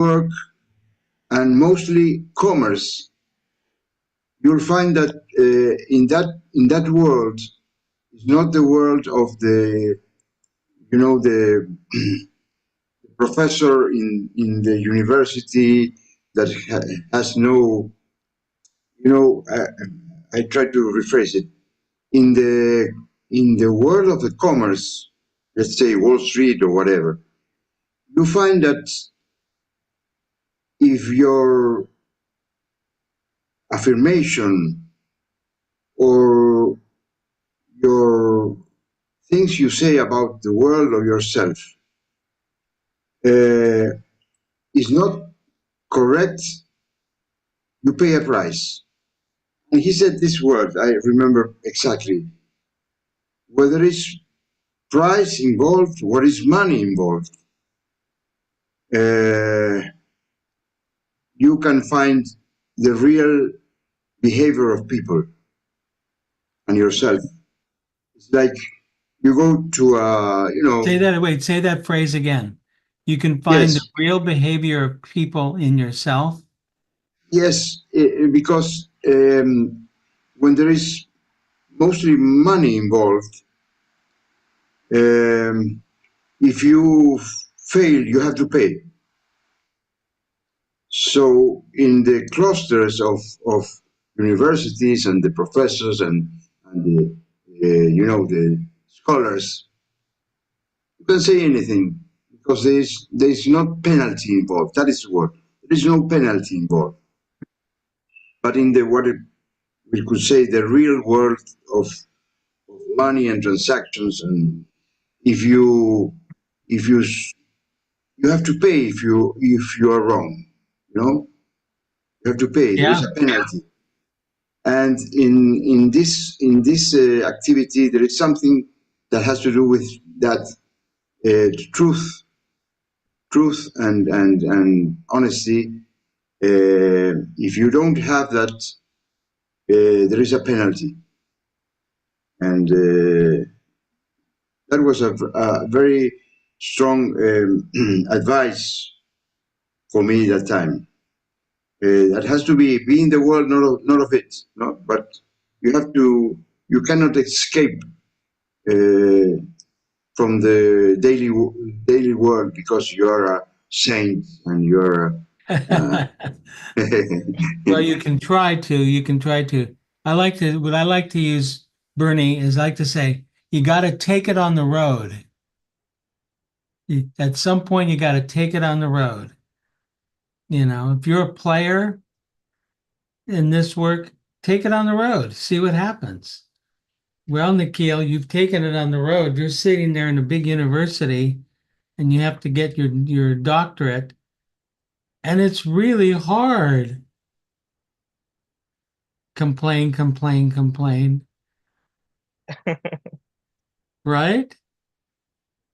work, and mostly commerce, you'll find that in that world is not the world of the professor in the university that has no, I try to rephrase it. In the world of the commerce, let's say Wall Street or whatever, you find that if your affirmation or your things you say about the world or yourself uh, is not correct, you pay a price. And he said this word, I remember exactly. Where there is price involved, where is money involved, uh, you can find the real behavior of people and yourself. It's like you go to Say that phrase again. You can find the yes, real behavior of people in yourself. yes, because when there is mostly money involved, um, if you fail, you have to pay. So in the clusters of universities and the professors and the scholars, you can say anything because there is not penalty involved. That is the word. There is no penalty involved. But in the what we could say the real world of money and transactions, and if you if you you have to pay if you are wrong. You know, you have to pay. There is Yeah. a penalty. And in this activity, there is something that has to do with that truth and honesty. If you don't have that, there is a penalty, and that was a very strong advice for me that time. That has to be in the world, not of it. No, but you have to. You cannot escape from the daily world because you are a saint and you're. Uh, Well, you can try to. You can try to. What I like to use, Bernie, is I like to say, you got to take it on the road. At some point, you got to take it on the road. If you're a player in this work, take it on the road, see what happens. Well, Nikhil, you've taken it on the road. You're sitting there in a big university and you have to get your doctorate, and it's really hard. Complain, complain, complain, right?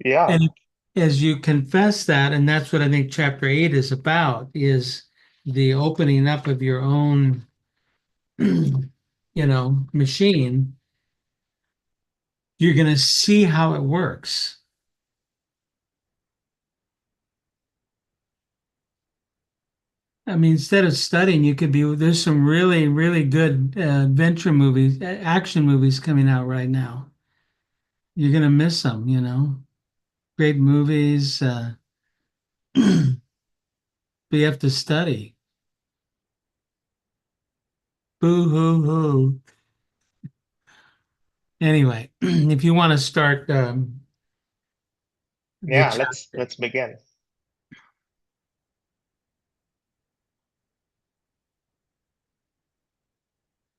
Yeah. And as you confess that, and that's what I think chapter 8 is about, is the opening up of your own, machine, you're going to see how it works. I mean, instead of studying, there's some really, really good adventure movies, action movies coming out right now. You're going to miss them. Great movies, but you have to study. Boo hoo hoo. Anyway, if you want to start the Yeah, let's chapter. let's begin.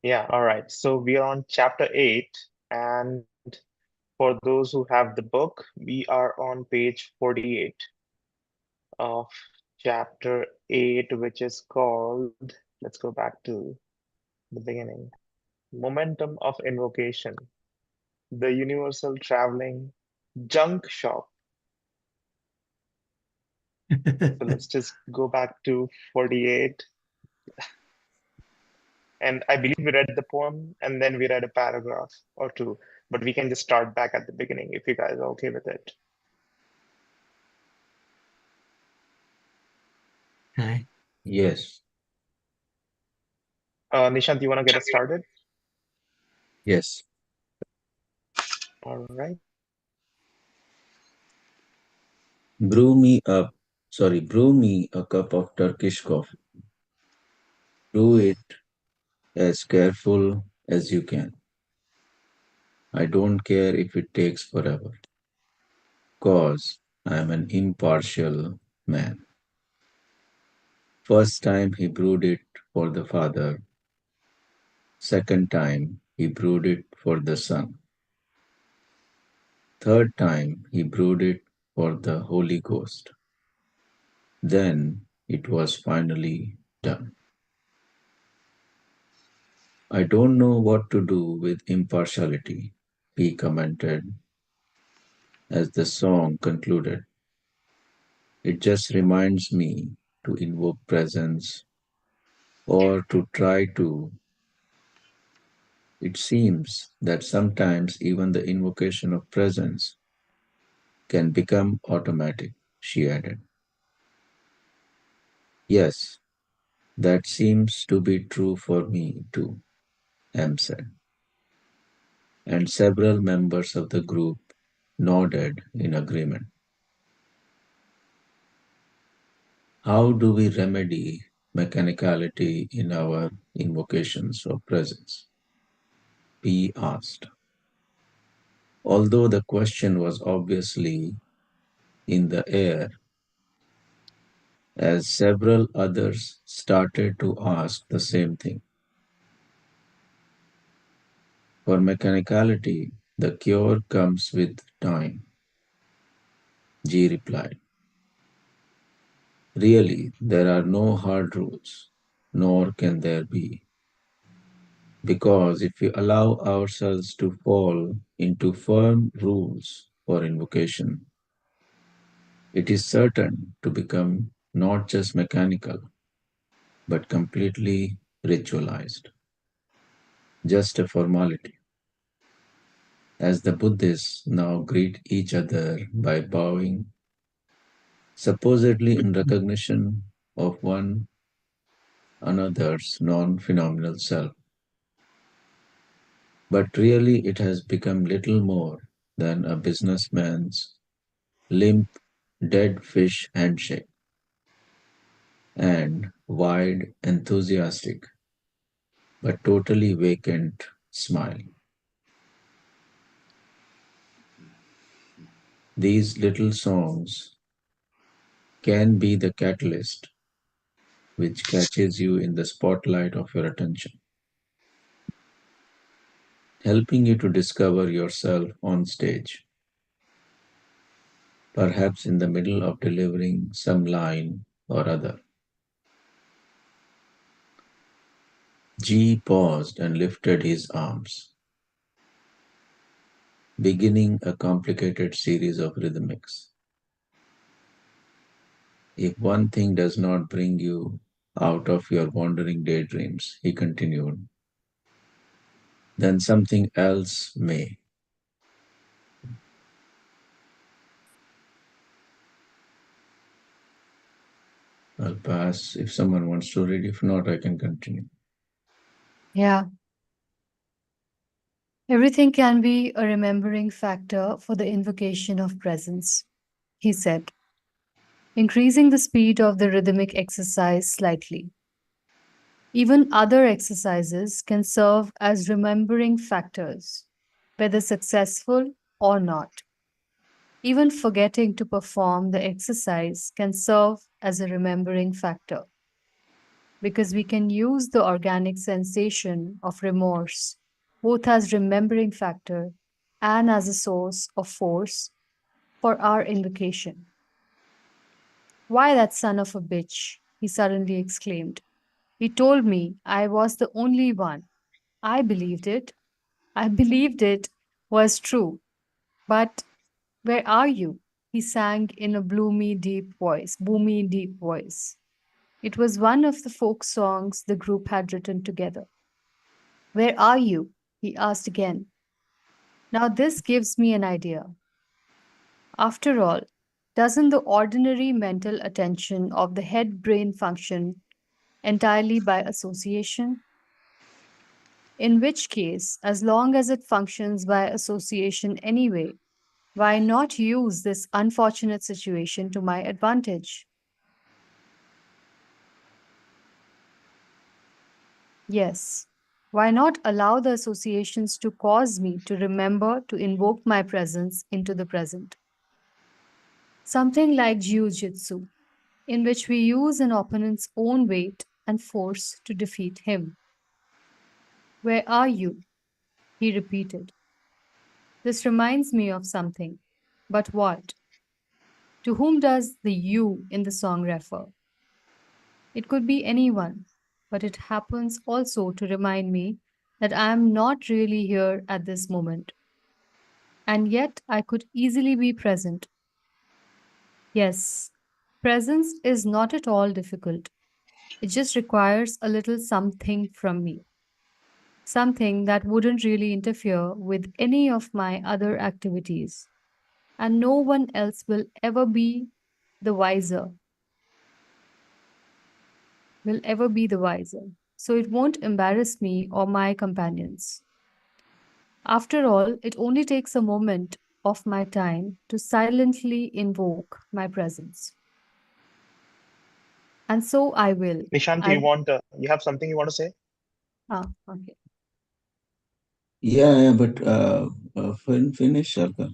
Yeah, all right. So we are on chapter 8, and for those who have the book, we are on page 48 of chapter 8, which is called, let's go back to the beginning. Momentum of Invocation, the Universal Traveling Junk Shop. So let's just go back to 48. And I believe we read the poem and then we read a paragraph or two, but we can just start back at the beginning if you guys are okay with it. Okay. Yes, Nishant, you want to get us started? yes. All right. Brew me a cup of Turkish coffee. Brew it as careful as you can. I don't care if it takes forever, cause I am an impartial man. First time he brewed it for the Father, second time he brewed it for the Son, third time he brewed it for the Holy Ghost. Then it was finally done. I don't know what to do with impartiality, he commented as the song concluded. It just reminds me to invoke presence or to try to. It seems that sometimes even the invocation of presence can become automatic, she added. Yes, that seems to be true for me too, M said, and several members of the group nodded in agreement. How do we remedy mechanicality in our invocations of presence? P asked. Although the question was obviously in the air, as several others started to ask the same thing. For mechanicality, the cure comes with time, G replied. Really, there are no hard rules, nor can there be. Because if we allow ourselves to fall into firm rules for invocation, it is certain to become not just mechanical, but completely ritualized, just a formality. As the Buddhists now greet each other by bowing, supposedly in recognition of one another's non phenomenal self. But really, it has become little more than a businessman's limp, dead fish handshake and wide, enthusiastic, but totally vacant smile. These little songs can be the catalyst which catches you in the spotlight of your attention, helping you to discover yourself on stage, perhaps in the middle of delivering some line or other. G paused and lifted his arms, beginning a complicated series of rhythmics. If one thing does not bring you out of your wandering daydreams, he continued, then something else may. I'll pass if someone wants to read. If not, I can continue. Yeah, everything can be a remembering factor for the invocation of presence, he said, increasing the speed of the rhythmic exercise slightly. Even other exercises can serve as remembering factors, whether successful or not. Even forgetting to perform the exercise can serve as a remembering factor because we can use the organic sensation of remorse both as remembering factor and as a source of force for our invocation. Why that son of a bitch? He suddenly exclaimed. He told me I was the only one. I believed it. I believed it was true. But where are you? He sang in a boomy deep voice. It was one of the folk songs the group had written together. Where are you? He asked again. Now, this gives me an idea. After all, Doesn't the ordinary mental attention of the head brain function entirely by association? In which case, as long as it functions by association anyway, why not use this unfortunate situation to my advantage? Yes. Why not allow the associations to cause me to remember to invoke my presence into the present? Something like jiu-jitsu, in which we use an opponent's own weight and force to defeat him. Where are you? He repeated. This reminds me of something. But what? To whom does the you in the song refer? It could be anyone, but it happens also to remind me that I am not really here at this moment. And yet I could easily be present. Yes, presence is not at all difficult. It just requires a little something from me, something that wouldn't really interfere with any of my other activities. And no one else will ever be the wiser, will ever be the wiser. So it won't embarrass me or my companions. After all, it only takes a moment of my time to silently invoke my presence. And so I will. Nishant, I you have something you want to say? okay. Yeah, but finish, Sharka.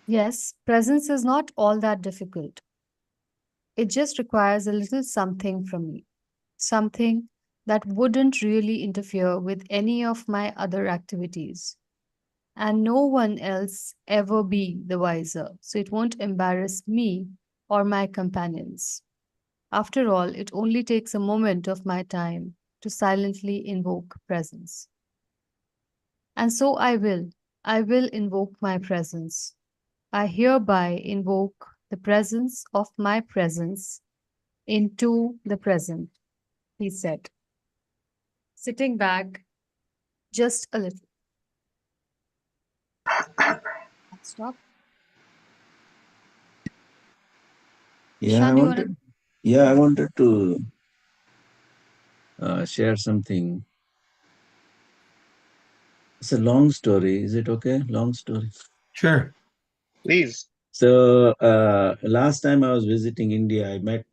Yes, presence is not all that difficult. It just requires a little something from me, something that wouldn't really interfere with any of my other activities. And no one else ever be the wiser, so it won't embarrass me or my companions. After all, it only takes a moment of my time to silently invoke presence. And so I will. I will invoke my presence. I hereby invoke the presence of my presence into the present, he said, sitting back just a little. Stop. Yeah, I Ishan, do you want to? wanted. Yeah, I wanted to share something. It's a long story. Is it okay? Long story. Sure. Please. So last time I was visiting India, I met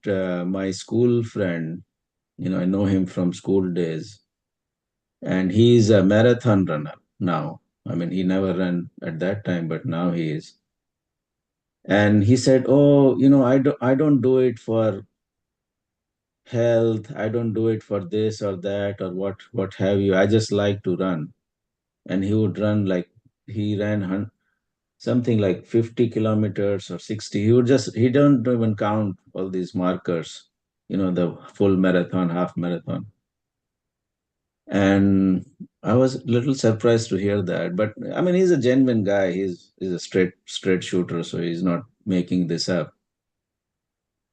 my school friend. I know him from school days, and he's a marathon runner now. I mean, he never ran at that time, but now he is. And he said, "Oh, I don't do it for health. I don't do it for this or that or what have you. I just like to run." And he would run like he ran something like 50 kilometers or 60. He don't even count all these markers, the full marathon, half marathon. And I was a little surprised to hear that. But I mean, he's a genuine guy. He's a straight shooter, so he's not making this up.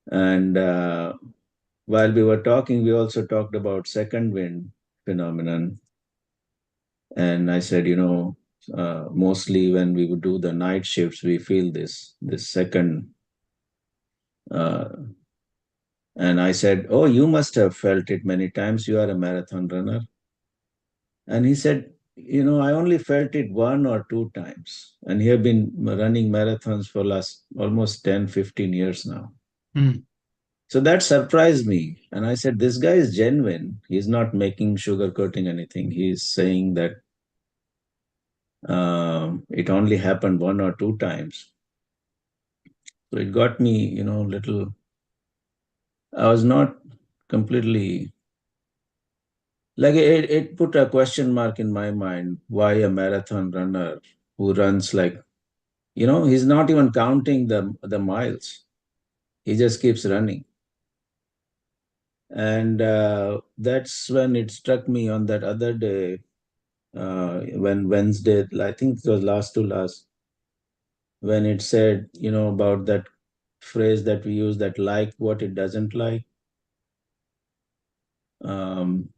And while we were talking, we also talked about second wind phenomenon. And I said, mostly when we would do the night shifts, we feel this second. Uh, and I said, "Oh, you must have felt it many times. You are a marathon runner." And he said, "I only felt it one or two times." And he have been running marathons for last almost 10, 15 years now. Hmm. So that surprised me. And I said, this guy is genuine. He's not making sugarcoating anything. He's saying that it only happened one or two times. So it got me, little. I was not completely like it put a question mark in my mind. Why a marathon runner who runs like, he's not even counting the miles. He just keeps running. And that's when it struck me on that other day, when Wednesday, I think it was last to last, when it said, about that phrase that we use, that like what it doesn't like. Um,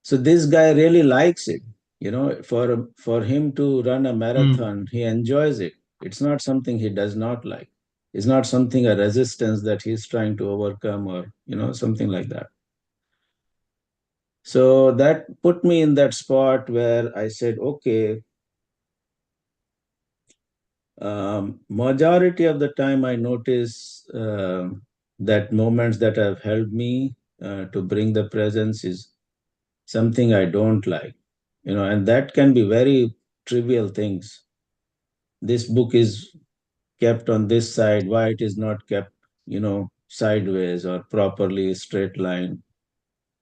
So this guy really likes it. For him to run a marathon, he enjoys it. It's not something he does not like. It's not something a resistance that he's trying to overcome or something like that. So that put me in that spot where I said, okay, majority of the time I notice that moments that have helped me to bring the presence is something I don't like, and that can be very trivial things. This book is kept on this side, why it is not kept, sideways or properly straight line.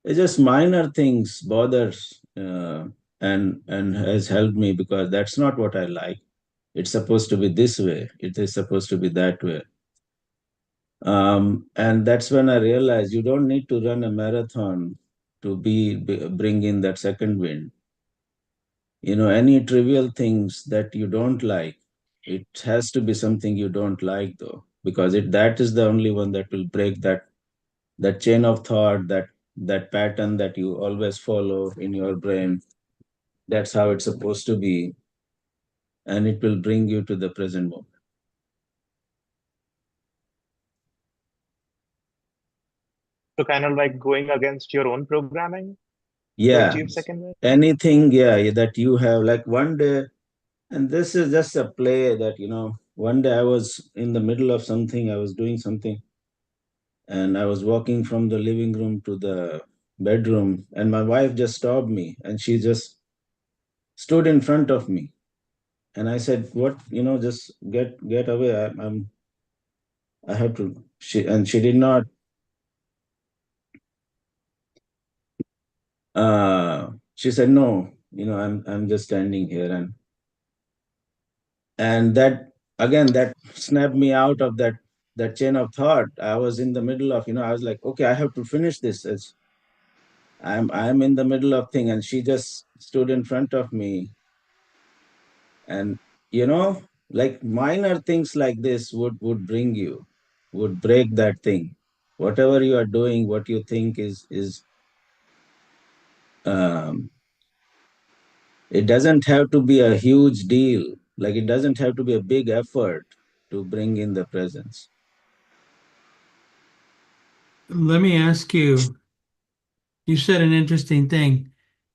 It's just minor things bothers and has helped me because that's not what I like. It's supposed to be this way. It is supposed to be that way. And that's when I realized you don't need to run a marathon to bring in that second wind. Any trivial things that you don't like, it has to be something you don't like though, because that is the only one that will break that chain of thought, that pattern that you always follow in your brain. That's how it's supposed to be, and it will bring you to the present moment. So kind of like going against your own programming to Yeah, achieve second win. anything, yeah, that you have, like one day, and this is just a play that, one day I was in the middle of something, I was doing something, and I was walking from the living room to the bedroom, and my wife just stopped me, and she just stood in front of me, and I said, "What? Just get away. I have to." She did not. She said, "No. I'm just standing here," and that again that snapped me out of that chain of thought. I was in the middle of, I was like, okay, I have to finish this. I'm in the middle of thing, and she just stood in front of me, and like minor things like this would break that thing. Whatever you are doing, what you think is um, it doesn't have to be a huge deal. Like it doesn't have to be a big effort to bring in the presence. Let me ask you, you said an interesting thing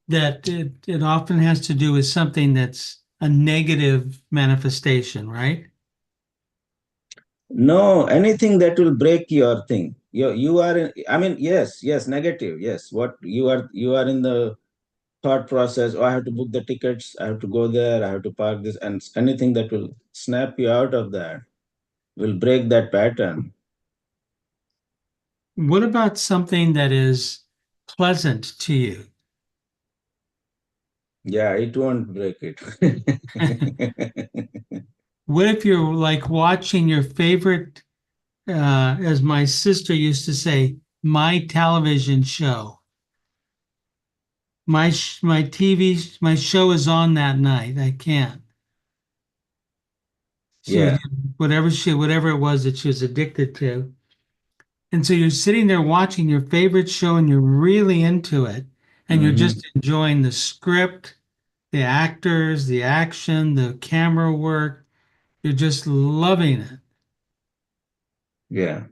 that it often has to do with something that's a negative manifestation, right? No, anything that will break your thing. You are in, I mean, yes, negative. Yes. What you are in the thought process, oh, I have to book the tickets, I have to go there, I have to park this, and anything that will snap you out of that will break that pattern. What about something that is pleasant to you? Yeah, it won't break it. What if you're like watching your favorite, as my sister used to say, my television show? My TV, my show is on that night. I can't. She was Yeah. whatever it was that she was addicted to. And so you're sitting there watching your favorite show and you're really into it and you're Hmm. just enjoying the script, the actors, the action, the camera work. You're just loving it. Yeah.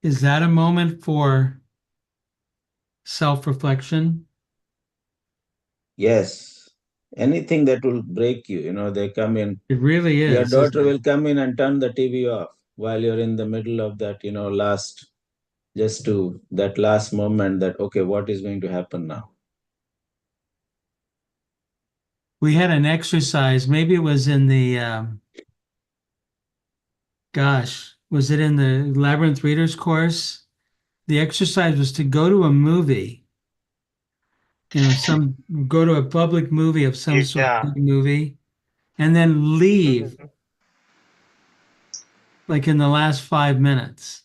Is that a moment for self-reflection? Yes. Anything that will break you, they come in. It really Your is, isn't daughter it? will come in and turn the TV off while you're in the middle of that, just to that last moment that, okay, what is going to happen now? We had an exercise, maybe it was in the gosh, was it in the Labyrinth Readers course? The exercise was to go to a movie, some go to a public movie of some sort, Yeah. big movie, and then leave Mhm. like in the last 5 minutes.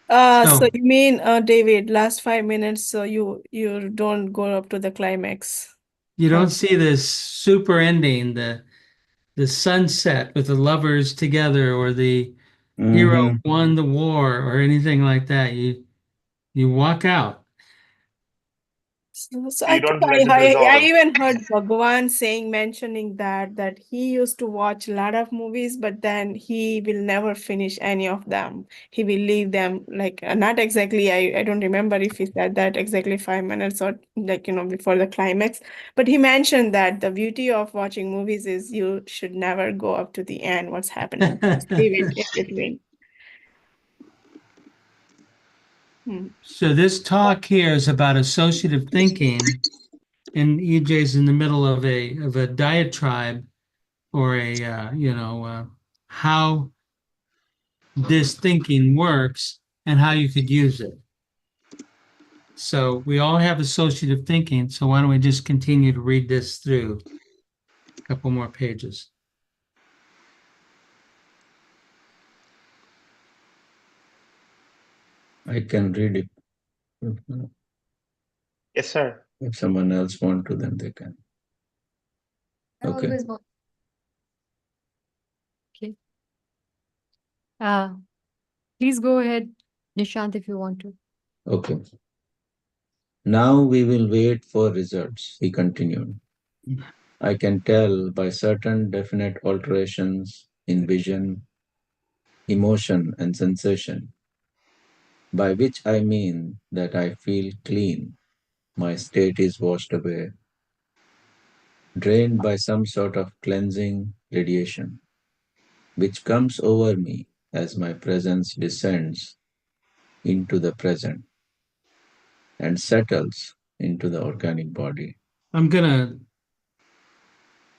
So So you mean, David, last 5 minutes, so you don't go up to the climax. you don't Huh. see this super ending, the sunset with the lovers together, or the hero Mm-hmm. won the war, or anything like that. You walk out. So You I think don't let it I resolve. even heard Bhagwan mentioning that he used to watch a lot of movies, but then he will never finish any of them. He will leave them like not exactly. I don't remember if he said that exactly 5 minutes or like before the climax. But he mentioned that the beauty of watching movies is you should never go up to the end. What's happening? Just leave it in between. Hmm. So this talk here is about associative thinking, and EJ's in the middle of a diatribe, or how this thinking works and how you could use it. So we all have associative thinking. So why don't we just continue to read this through a couple more pages? I can read it. Yes, sir. If someone else want to, then they can. I Okay. always want. Okay. Uh, please go ahead, Nishant, if you want to. Okay. Now we will wait for results, he continued. I can tell by certain definite alterations in vision, emotion, and sensation, by which I mean that I feel clean, my state is washed away, drained by some sort of cleansing radiation, which comes over me as my presence descends into the present and settles into the organic body. I'm gonna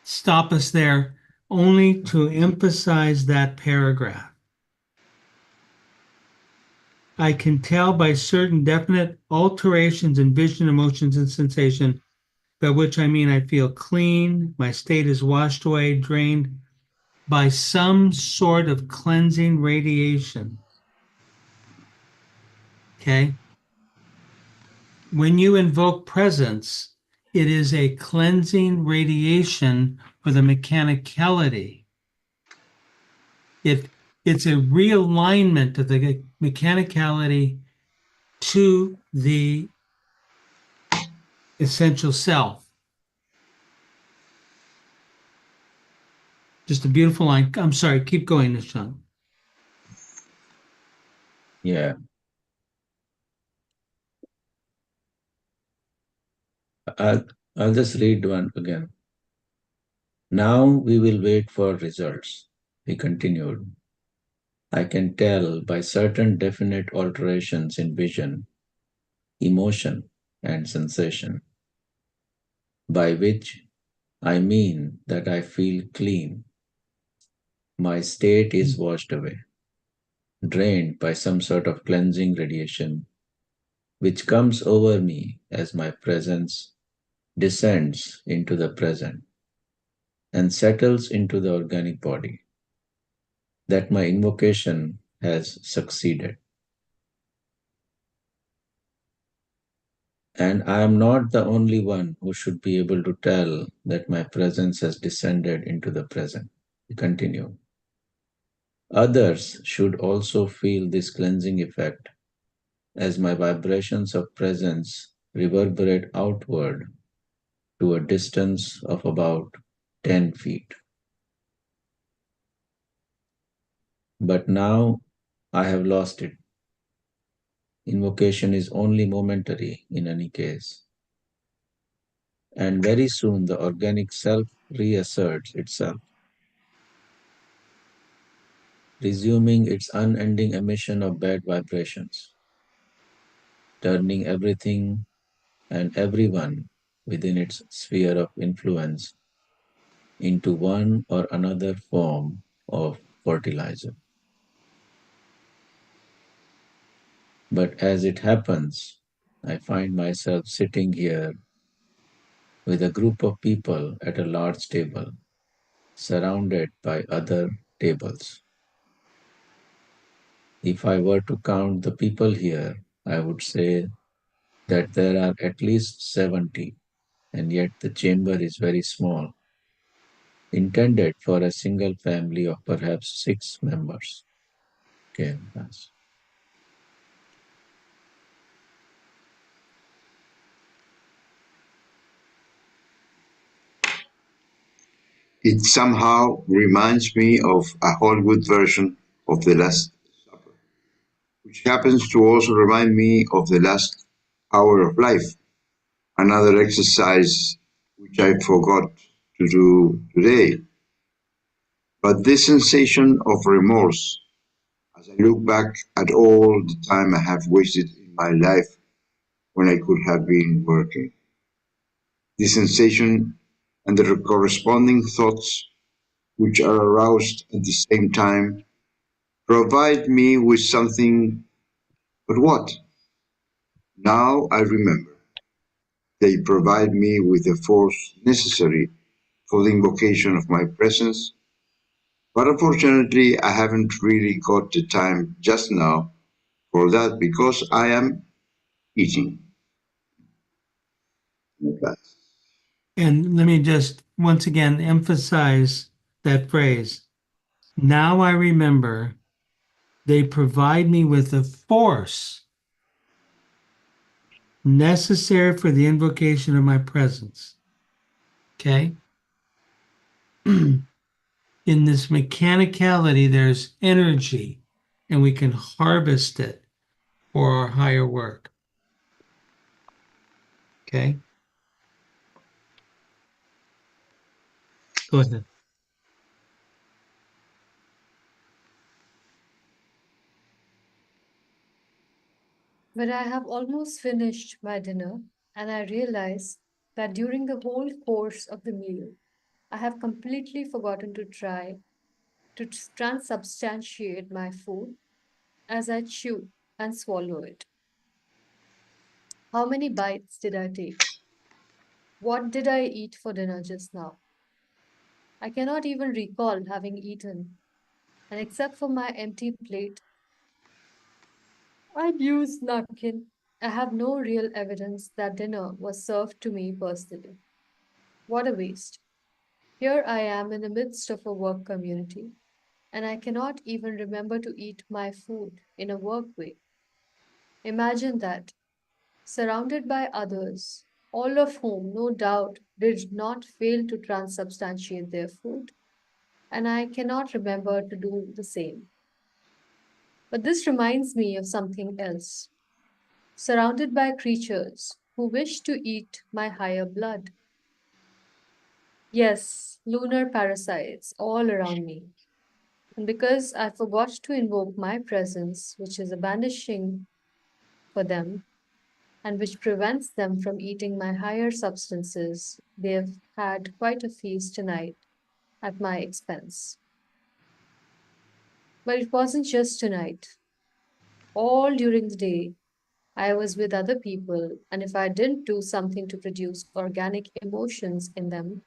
stop us there only to emphasize that paragraph. I can tell by certain definite alterations in vision, emotions, and sensation, by which I mean I feel clean, my state is washed away, drained by some sort of cleansing radiation. Okay? When you invoke presence, it is a cleansing radiation for the mechanicality. It's a realignment of the mechanicality to the essential self. Just a beautiful line. I'm sorry, keep going, Nishant. Yeah. I'll, I'll just read one again. Now we will wait for results, he continued. I can tell by certain definite alterations in vision, emotion, and sensation, by which I mean that I feel clean. My state is washed away, drained by some sort of cleansing radiation, which comes over me as my presence descends into the present and settles into the organic body. That my invocation has succeeded. And I am not the only one who should be able to tell that my presence has descended into the present. He continued. Others should also feel this cleansing effect as my vibrations of presence reverberate outward to a distance of about 10 feet. But now I have lost it. Invocation is only momentary in any case. And very soon the organic self reasserts itself, resuming its unending emission of bad vibrations, turning everything and everyone within its sphere of influence into one or another form of fertilizer. But as it happens, I find myself sitting here with a group of people at a large table, surrounded by other tables. If I were to count the people here, I would say that there are at least 70, and yet the chamber is very small. intended for a single family of perhaps 6 members. Okay, that's It somehow reminds me of a Hollywood version of The Last Supper, which happens to also remind me of the last hour of life, another exercise which I forgot to do today. But this sensation of remorse, as I look back at all the time I have wasted in my life when I could have been working, this sensation and the corresponding thoughts which are aroused at the same time provide me with something. But what? Now I remember. They provide me with the force necessary for the invocation of my presence, but unfortunately I haven't really got the time just now for that because I am eating. And let me just once again emphasize that phrase. Now I remember they provide me with the force necessary for the invocation of my presence. Okay? In this mechanicality, there's energy, and we can harvest it for our higher work. Okay? Go ahead. But I have almost finished my dinner, and I realize that during the whole course of the meal, I have completely forgotten to try to transubstantiate my food as I chew and swallow it. How many bites did I take? What did I eat for dinner just now? I cannot even recall having eaten, and except for my empty plate and used napkin, I have no real evidence that dinner was served to me personally. What a waste. Here I am in the midst of a work community, and I cannot even remember to eat my food in a work way. Imagine that, surrounded by others, all of whom no doubt did not fail to transubstantiate their food, and I cannot remember to do the same. But this reminds me of something else. Surrounded by creatures who wish to eat my higher blood. Yes, lunar parasites all around me. And because I forgot to invoke my presence, which is a banishing for them, and which prevents them from eating my higher substances, they have had quite a feast tonight at my expense. But it wasn't just tonight. All during the day, I was with other people, and if I didn't do something to produce organic emotions in them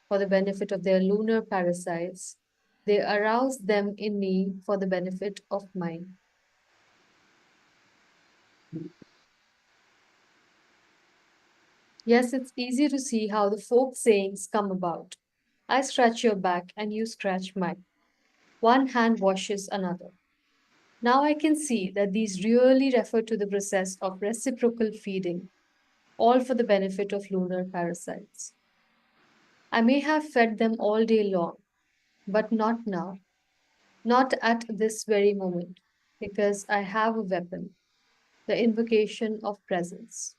for the benefit of their lunar parasites, they aroused them in me for the benefit of mine. Yes, it's easy to see how the folk sayings come about. I scratch your back and you scratch mine. One hand washes another. Now I can see that these really refer to the process of reciprocal feeding, all for the benefit of lunar parasites. I may have fed them all day long, but not now, not at this very moment, because I have a weapon, the invocation of presence.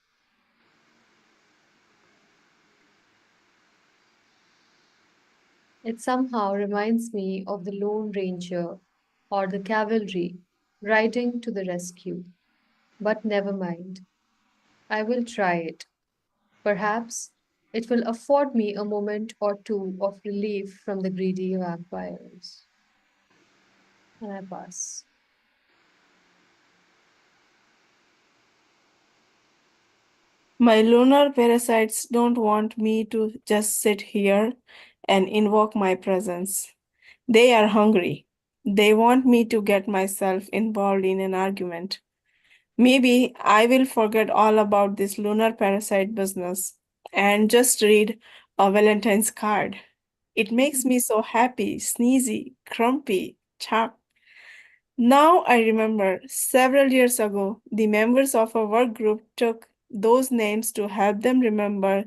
It somehow reminds me of the Lone Ranger or the cavalry riding to the rescue. But never mind, I will try it. Perhaps it will afford me a moment or two of relief from the greedy vampires. And I pass. My lunar parasites don't want me to just sit here and invoke my presence. They are hungry. They want me to get myself involved in an argument. Maybe I will forget all about this lunar parasite business and just read a Valentine's card. It makes me so happy, sneezy, grumpy, chuck. Now I remember several years ago, the members of a work group took those names to help them remember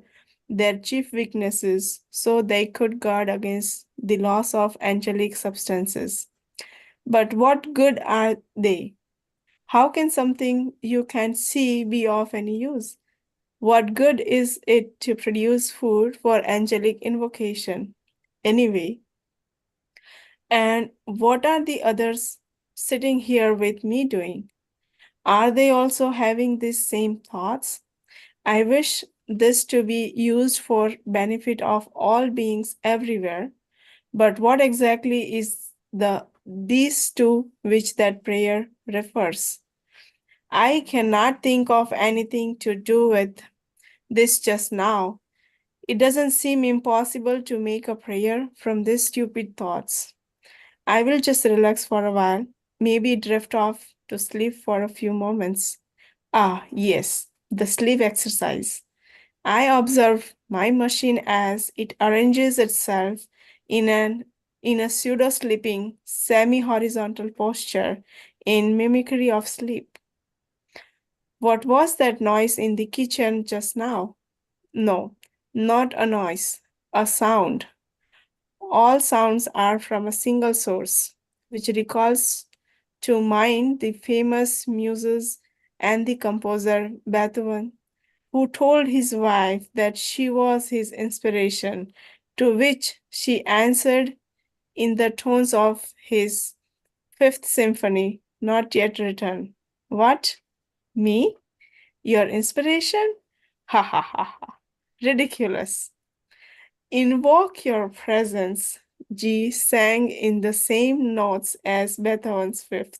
their chief weaknesses so they could guard against the loss of angelic substances. But what good are they? How can something you can't see be of any use? What good is it to produce food for angelic invocation? Anyway, and what are the others sitting here with me doing? Are they also having these same thoughts? I wish this to be used for benefit of all beings everywhere, but what exactly is these to which that prayer refers? I cannot think of anything to do with this just now. It doesn't seem impossible to make a prayer from these stupid thoughts. I will just relax for a while, maybe drift off to sleep for a few moments. Ah, yes, the sleep exercise. I observe my machine as it arranges itself in an in a pseudo-sleeping, semi-horizontal posture in mimicry of sleep. What was that noise in the kitchen just now? No, not a noise, a sound. All sounds are from a single source, which recalls to mind the famous muses and the composer Beethoven, who told his wife that she was his inspiration, to which she answered in the tones of his Fifth Symphony, not yet written. What? Me? Your inspiration? Ha ha ha ha. Ridiculous. Invoke your presence, G sang in the same notes as Beethoven's Fifth.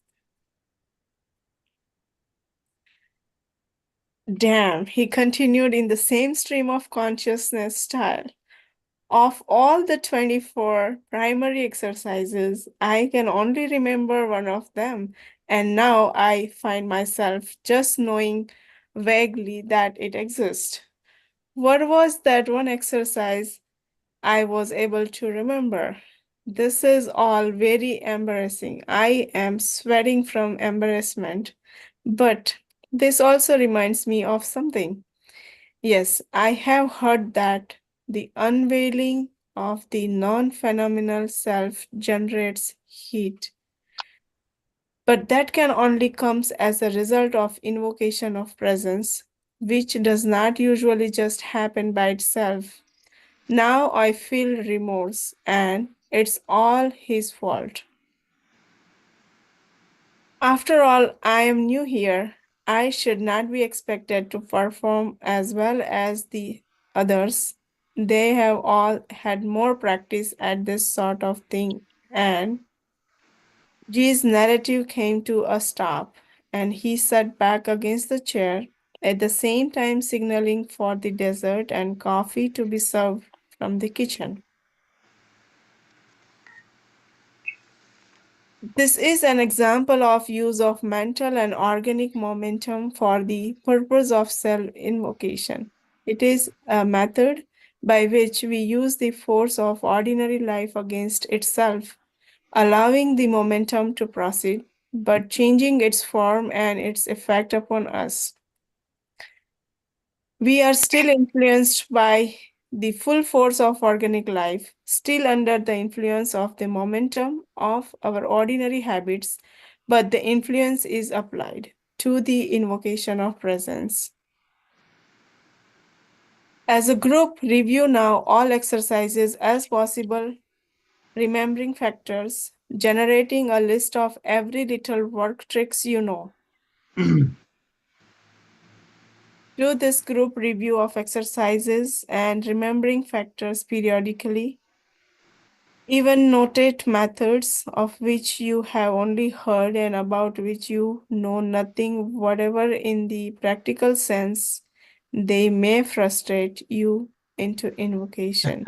Damn, he continued in the same stream of consciousness style. Of all the 24 primary exercises, I can only remember one of them, and now I find myself just knowing vaguely that it exists. What was that one exercise I was able to remember? This is all very embarrassing. I am sweating from embarrassment. But this also reminds me of something. Yes, I have heard that the unveiling of the non phenomenal self generates heat. But that can only comes as a result of invocation of presence, which does not usually just happen by itself. Now I feel remorse, and it's all his fault. After all, I am new here. I should not be expected to perform as well as the others. They have all had more practice at this sort of thing, and G's narrative came to a stop, and he sat back against the chair, at the same time signaling for the dessert and coffee to be served from the kitchen. This is an example of use of mental and organic momentum for the purpose of self-invocation. It is a method by which we use the force of ordinary life against itself, allowing the momentum to proceed, but changing its form and its effect upon us. We are still influenced by the full force of organic life, still under the influence of the momentum of our ordinary habits, but the influence is applied to the invocation of presence. As a group, review now all exercises as possible, remembering factors, generating a list of every little work tricks you know. Do this group review of exercises and remembering factors periodically. Even notate methods of which you have only heard and about which you know nothing, whatever in the practical sense they may frustrate you into invocation.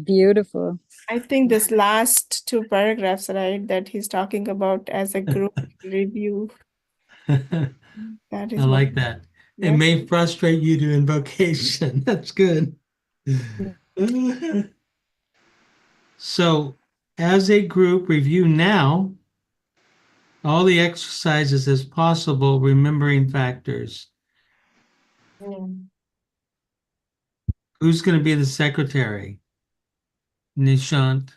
Beautiful. I think this last two paragraphs, right, that he's talking about as a group review, that I is what. like that. It may frustrate you to invocation. That's good. So, as a group, review now all the exercises as possible, remembering factors. Who's going to be the secretary? Nishant?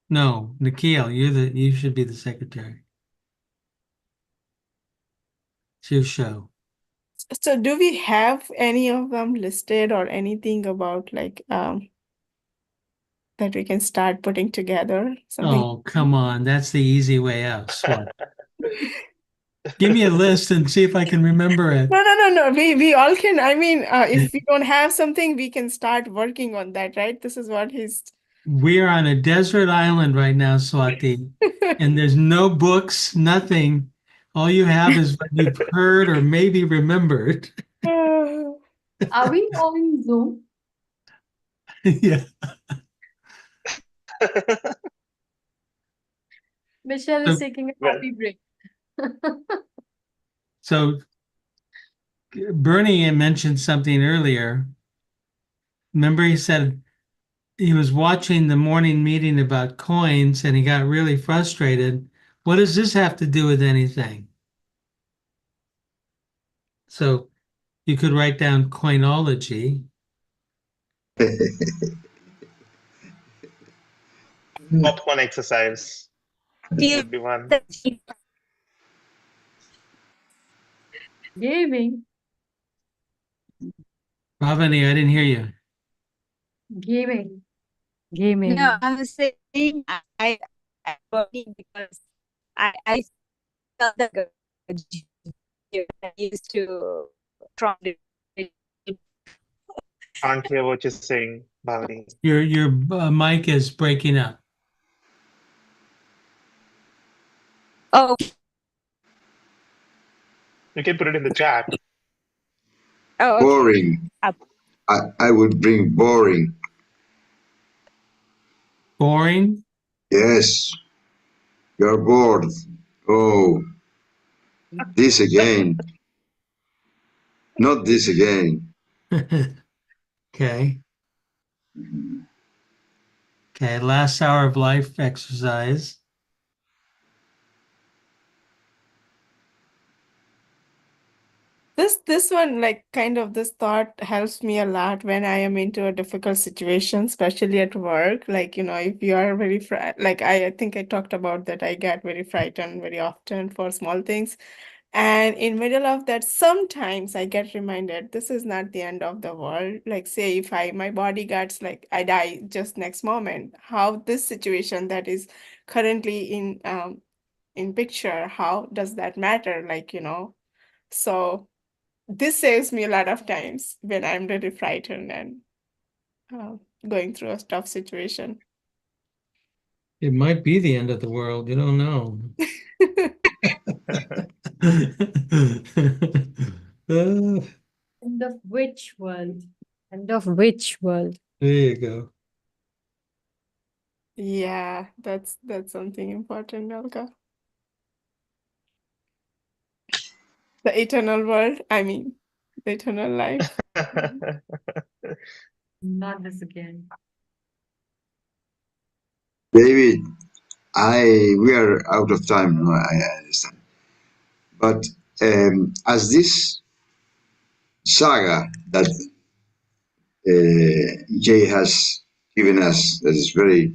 No, Nikhil, you should be the secretary. It's your show. So do we have any of them listed or anything about like that we can start putting together something? Oh, come on. That's the easy way out. Swat. Give me a list and see if I can remember it. No. We all can. I mean, if we don't have something, we can start working on that, right? This is what he's. We are on a desert island right now, Swati, and there's no books, nothing. All you have is what you've heard or maybe remembered. Are we on Zoom? Yeah. Michelle is taking a Well- coffee break. So Bernie had mentioned something earlier. Remember, he said he was watching the morning meeting about coins and he got really frustrated. What does this have to do with anything? So you could write down coinology. Popcorn exercise. This would be one. Gaming. Bhavani, I didn't hear you. Gaming. Gaming. No, I was saying I working because I felt that I used to from the Can't hear what you're saying, Bhavani. Your mic is breaking up. oh You can put it in the chat. okay. Boring. Up. I would bring boring. Boring? Yes, you're bored. Oh, this again. Not this again. Okay. Okay, last hour of life exercise. This one, like kind of this thought helps me a lot when I am into a difficult situation, especially at work. Like, if you are very like I think I talked about that I get very frightened very often for small things. And in middle of that, sometimes I get reminded this is not the end of the world. Like say if my body gets like I die just next moment, how this situation that is currently in picture, how does that matter? Like, so this saves me a lot of times when I'm really frightened and going through a tough situation. It might be the end of the world. You don't know. End of which world? End of which world? There you go. Yeah, that's something important, Elka. The eternal world, I mean, the eternal life. Not this again. David, we are out of time. No, I understand. But as this saga that Jay has given us, that is very,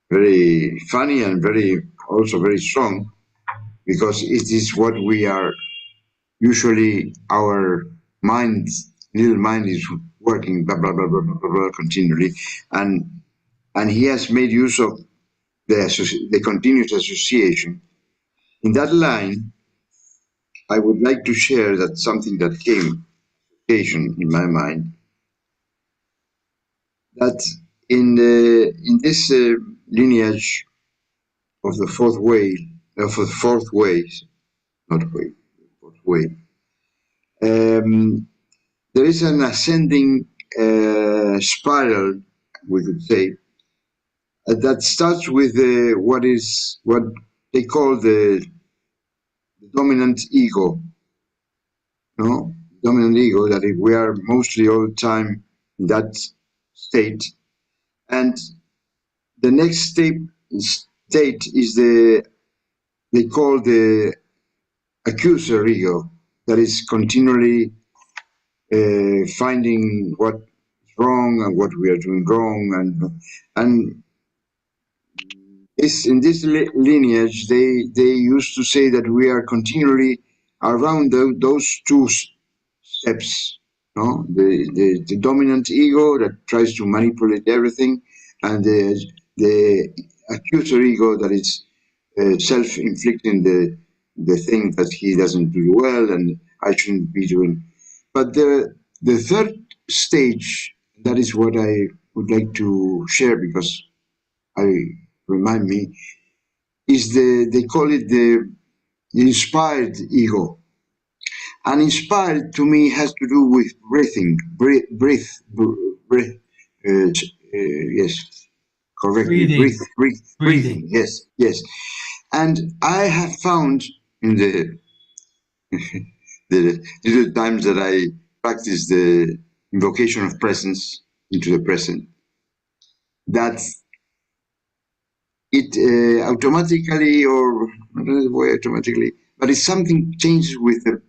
very funny and also very strong, because it is what we are usually our little mind is working blah blah blah blah blah, blah, blah continually, and he has made use of the continuous association. In that line, I would like to share that something that came occasion in my mind, that in this lineage of the fourth way, not way, fourth way, there is an ascending spiral, we could say, that starts with what they call the dominant ego, no, dominant ego, that we are mostly all the time in that state. And the next state is they call the accuser ego, that is continually finding what's wrong and what we are doing wrong, and in this lineage they used to say that we are continually around those two steps, no, the dominant ego that tries to manipulate everything, and the accuser ego that is self-inflicting the thing that he doesn't do well and I shouldn't be doing. But the third stage, that is what I would like to share, because I remind me, is they call it the inspired ego. And inspired to me has to do with breathing, breath, yes, correctly, Breathing. breathing, yes. And I have found in the little times that I practice the invocation of presence into the present, that it automatically, or I don't know the way automatically, but it's something changes with the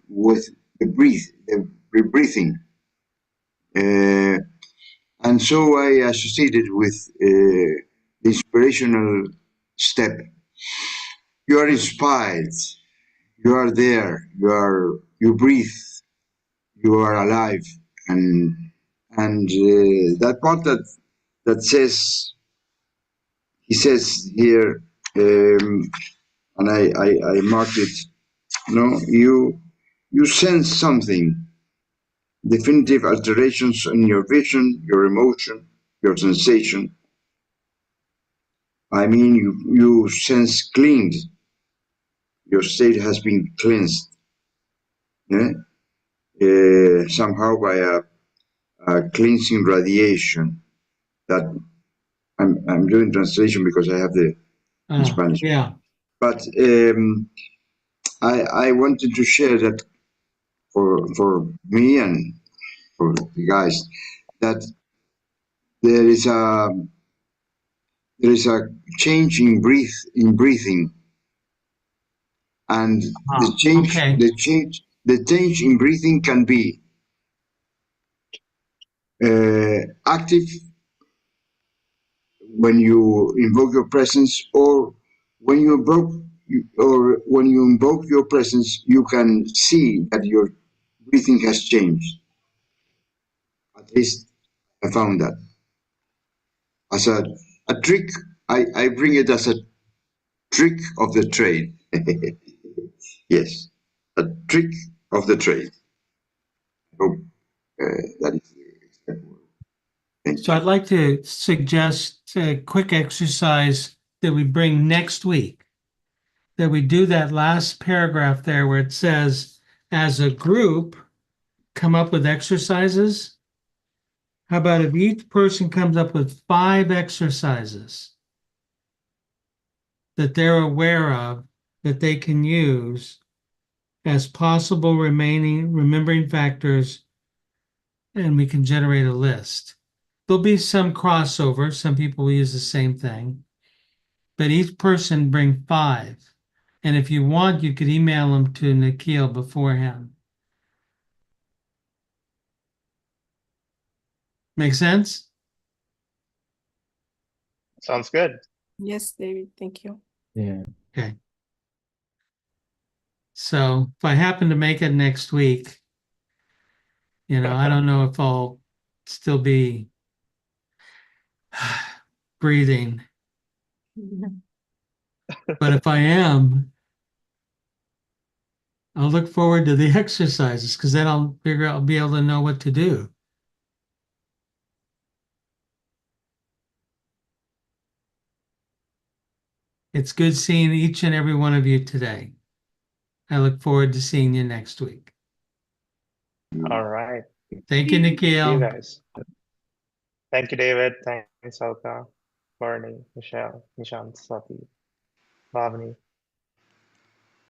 breathing. And so I associated with the inspirational step. You are inspired. You are there. You breathe. You are alive. And that part that says, he says here, and I marked it. No, you sense something, definitive alterations in your vision, your emotion, your sensation. I mean, you sense cleaned. Your state has been cleansed, yeah? Somehow by a cleansing radiation. That I'm doing translation because I have the in Spanish. Yeah. But I wanted to share that for me and for the guys, that there is a change in breathing, and Okay. the change in breathing can be active when you invoke your presence, or when you invoke your presence, you can see that your breathing has changed. At least I found that as a trick. I bring it as a trick of the trade. Yes, a trick of the trade. I hope that is the exact word. Thank So you. I'd like to suggest a quick exercise that we bring next week, that we do that last paragraph there where it says, as a group, come up with exercises. How about if each person comes up with 5 exercises that they're aware of, that they can use as possible remembering factors, and we can generate a list. There'll be some crossover. Some people will use the same thing, but each person bring 5. And if you want, you could email them to Nikhil beforehand. Make sense? Sounds good. Yes, David, thank you. Yeah. Okay. So if I happen to make it next week, I don't know if I'll still be breathing, but if I am, I'll look forward to the exercises, because then I'll be able to know what to do. It's good seeing each and every one of you today. I look forward to seeing you next week. All right. Thank you, See you Nikhil. guys. Thank you, David. Thanks, Alka, Barney, Michelle, Nishant, Swati, Bhavani.